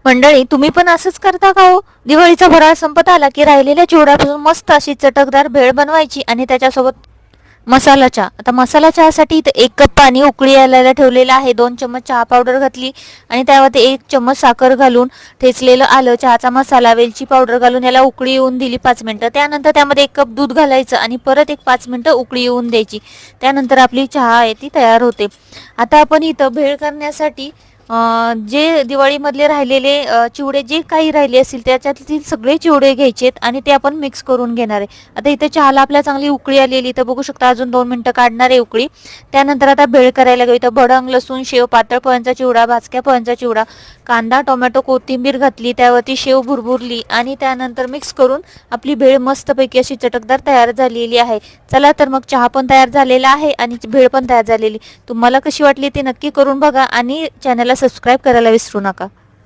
मंडळी, तुम्ही पण असंच करता का हो? दिवाळीचा फराळ संपत आला की राहिलेल्या चिवड्यापासून मस्त अशी चटकदार भेळ बनवायची आणि त्याच्यासोबत मसाला चहा. आता मसाला चहासाठी इथं 1 कप पाणी उकळी यायला ठेवलेलं आहे. 2 चम्मच चहा पावडर घातली आणि त्यामध्ये 1 चम्मच साखर घालून ठेचलेलं आलं, चहाचा मसाला, वेलची पावडर घालून याला उकळी येऊन दिली 5 मिनिटं. त्यानंतर त्यामध्ये 1 कप दूध घालायचं आणि परत एक 5 मिनिटं उकळी येऊन द्यायची. त्यानंतर आपली चहा आहे ती तयार होते. आता आपण इथं भेळ करण्यासाठी जे दिवाळीमधले राहिलेले चिवडे जे काही राहिले असतील त्याच्यातील सगळे चिवडे घ्यायचेत आणि ते आपण मिक्स करून घेणार आहे. आता इथे चहाला आपल्या चांगली उकळी आलेली, तर बघू शकता अजून 2 मिनिटं काढणार आहे उकळी. त्यानंतर आता भेळ करायला घेऊ. इथं भडंग, लसूण, शेव, पातळ पोह्यांचा चिवडा, भाजक्या पोह्यांचा चिवडा, कांदा, टोमॅटो, कोथिंबीर घातली, त्यावरती शेव भुरभुरली आणि त्यानंतर मिक्स करून आपली भेळ मस्तपैकी अशी चटकदार तयार झालेली आहे. चला तर मग चहा पण तयार झालेला आहे आणि भेळ पण तयार झालेली. तुम्हाला कशी वाटली ते नक्की करून बघा आणि चॅनलला सबस्क्राईब करायला विसरू नका.